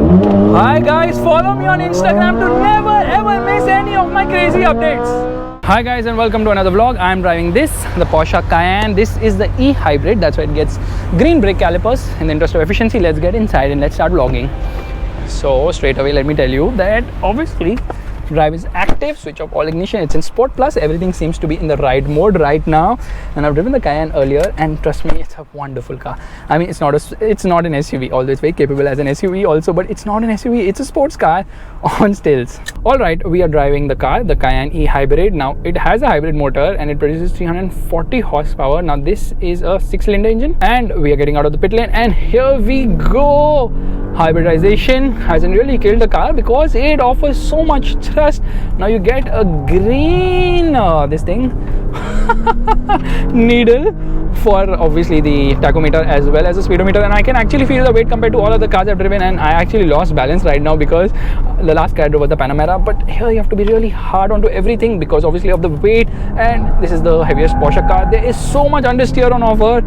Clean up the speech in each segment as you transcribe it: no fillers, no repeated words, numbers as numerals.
Hi guys, follow me on Instagram to never ever miss any of my crazy updates. Hi guys and welcome to another vlog. I am driving this, the Porsche Cayenne. This is the E-Hybrid, that's why it gets green brake calipers. In the interest of efficiency, let's get inside and let's start vlogging. So straight away, let me tell you that obviously drive is active, switch off all ignition, it's in Sport Plus, everything seems to be in the right mode right now. And I've driven the Cayenne earlier and trust me, it's a wonderful car. I mean, it's not an SUV, although it's very capable as an SUV also, but it's not an SUV, it's a sports car on stilts. Alright, we are driving the car, the Cayenne E-Hybrid. Now it has a hybrid motor and it produces 340 horsepower. Now this is a 6-cylinder engine and we are getting out of the pit lane and here we go. Hybridization hasn't really killed the car because it offers so much thrust. Now you get a green needle for obviously the tachometer as well as the speedometer, and I can actually feel the weight compared to all of the cars I've driven, and I actually lost balance right now because the last car I drove was the Panamera, but here you have to be really hard onto everything because obviously of the weight, and this is the heaviest Porsche car. There is so much understeer on offer.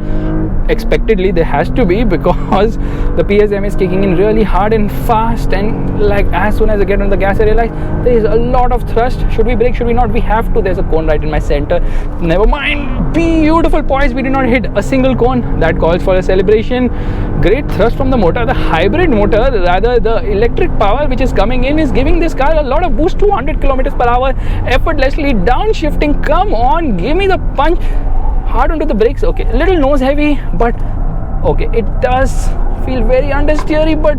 Expectedly there has to be because the PSM is kicking in really hard and fast, and like as soon as I get on the gas I realize there is a lot of thrust. Should we brake, should we not? We have to. There's a cone right in my center. Never mind, beautiful poise, we did not hit a single cone. That calls for a celebration. Great thrust from the motor. The hybrid motor, rather the electric power which is coming in, is giving this car a lot of boost. 200 kilometers per hour effortlessly. Downshifting, come on, give me the punch. Hard onto the brakes. Okay, a little nose heavy, but okay, it does feel very understeery, but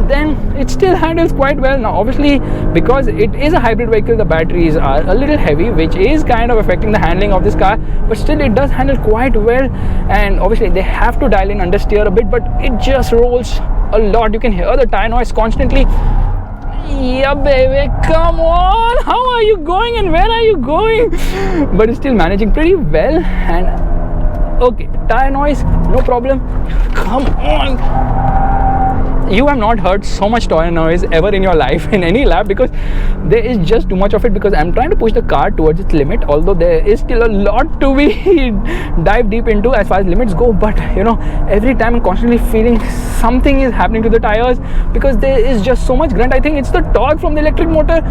then it still handles quite well. Now obviously because it is a hybrid vehicle, the batteries are a little heavy, which is kind of affecting the handling of this car, but still it does handle quite well. And obviously they have to dial in understeer a bit, but it just rolls a lot. You can hear the tire noise constantly. Yeah baby, come on, how are you going and where are you going? But it's still managing pretty well. And okay, tire noise, no problem. Come on. You have not heard so much tire noise ever in your life in any lap because there is just too much of it, because I'm trying to push the car towards its limit, although there is still a lot to be dive deep into as far as limits go. But you know, every time I'm constantly feeling something is happening to the tires because there is just so much grunt. I think it's the torque from the electric motor,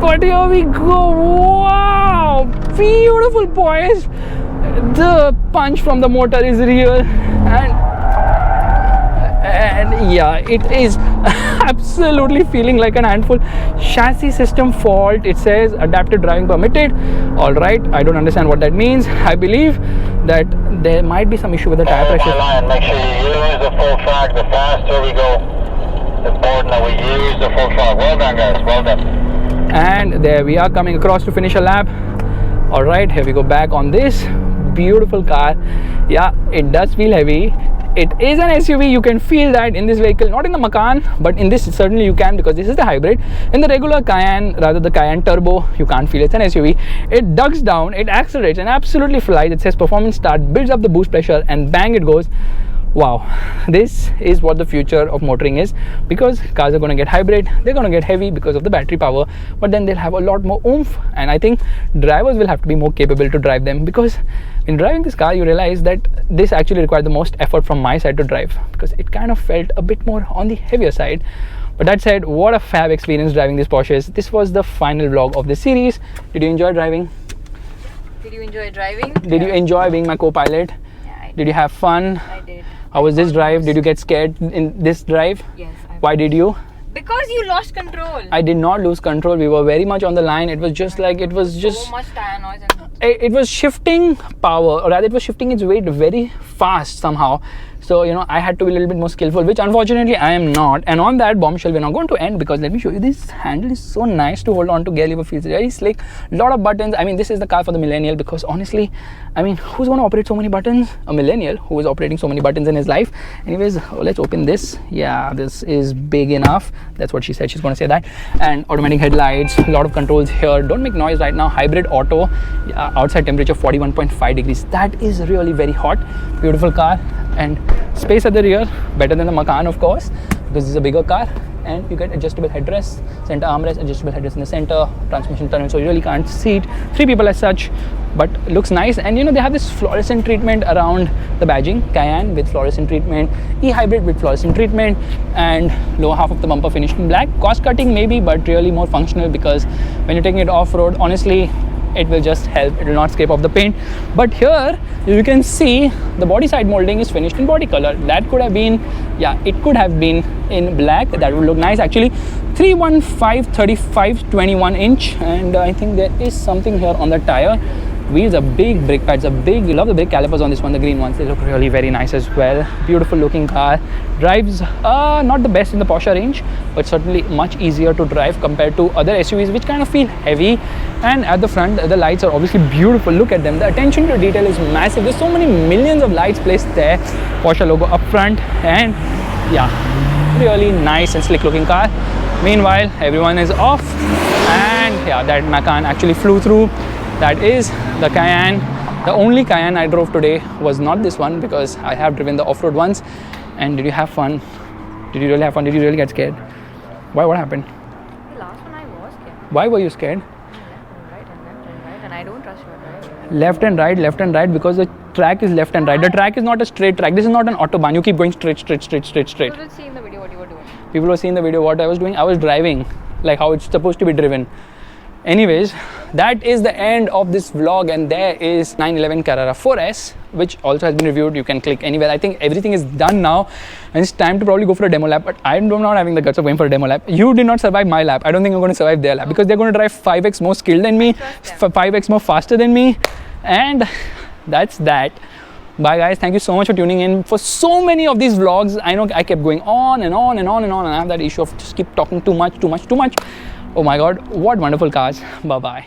but here we go. Wow, beautiful poise. The punch from the motor is real, and yeah, it is absolutely feeling like an handful. Chassis system fault, it says adaptive driving permitted. All right, I don't understand what that means. I believe that there might be some issue with the tire pressure. Make sure you use the full track. The faster we go, it's important that we use the full track. Well done guys, well done. And there we are, coming across to finish a lap. All right, here we go back on this beautiful car. Yeah, it does feel heavy. It is an SUV, you can feel that in this vehicle, not in the Macan, but in this certainly you can, because this is the hybrid. In the regular Cayenne, rather the Cayenne Turbo, you can't feel it's an SUV. It ducks down, it accelerates and absolutely flies. It says performance start, builds up the boost pressure and bang it goes. Wow, this is what the future of motoring is, because cars are going to get hybrid, they're going to get heavy because of the battery power, but then they'll have a lot more oomph, and I think drivers will have to be more capable to drive them, because in driving this car you realize that this actually required the most effort from my side to drive, because it kind of felt a bit more on the heavier side. But that said, what a fab experience driving these Porsches. This was the final vlog of this series. Did you enjoy driving? Did you enjoy driving? Did you enjoy being my co-pilot? Yeah, I did. Did you have fun? I did. How was this drive? Did you get scared in this drive? Yes. Why did you? Because you lost control. I did not lose control. We were very much on the line. It was just like, it was just... So much tire noise. It was shifting power, or rather it was shifting its weight very fast somehow. So, you know, I had to be a little bit more skillful, which unfortunately I am not. And on that bombshell, we're not going to end, because let me show you, this handle is so nice to hold on to. Gear lever feels very slick. A lot of buttons. I mean, this is the car for the millennial, because honestly, I mean, who's going to operate so many buttons? A millennial who is operating so many buttons in his life. Anyways, let's open this. Yeah, this is big enough. That's what she said. She's going to say that. And automatic headlights, a lot of controls here. Don't make noise right now. Hybrid auto. Outside temperature 41.5 degrees. That is really very hot. Beautiful car. And space at the rear, better than the Macan of course, because this is a bigger car. and you get adjustable headrest, center armrest, adjustable headrest in the center, transmission tunnel, so you really can't seat 3 people as such, but looks nice. And you know, they have this fluorescent treatment around the badging, Cayenne with fluorescent treatment, E-Hybrid with fluorescent treatment, and lower half of the bumper finished in black. Cost cutting maybe, but really more functional, because when you're taking it off-road, honestly, it will just help. It will not scrape off the paint. But here you can see the body side molding is finished in body color. That could have been, yeah, it could have been in black. That would look nice actually. 315 35 21 inch, and I think there is something here on the tire. Wheels are big, brake pads are big. Love the brake calipers on this one, the green ones. They look really very nice as well. Beautiful looking car. Drives not the best in the Porsche range, but certainly much easier to drive compared to other SUVs, which kind of feel heavy. And at the front, the lights are obviously beautiful. Look at them. The attention to detail is massive. There's so many millions of lights placed there. Porsche logo up front, and yeah, really nice and slick looking car. Meanwhile, everyone is off, and yeah, that Macan actually flew through. That is the Cayenne. The only Cayenne I drove today was not this one, because I have driven the off-road ones. And did you have fun? Did you really have fun? Did you really get scared? Why? What happened? The last one I was scared. Why were you scared? Left and right, and I don't trust your drive. Left and right, because the track is left and right. The track is not a straight track. This is not an autobahn. You keep going straight. People will see in the video what you were doing. People were seeing the video what I was doing. I was driving like how it's supposed to be driven. Anyways, that is the end of this vlog, and there is 911 Carrera 4S, which also has been reviewed. You can click anywhere. I think everything is done now, and it's time to probably go for a demo lap, but I'm not having the guts of going for a demo lap. You did not survive my lap. I don't think I'm going to survive their lap, because they're going to drive 5x more skilled than me, 5x more faster than me, and that's that. Bye guys, thank you so much for tuning in for so many of these vlogs. I know I kept going on and on and on and on, and I have that issue of just keep talking too much. Oh my god, what wonderful cars. Bye bye.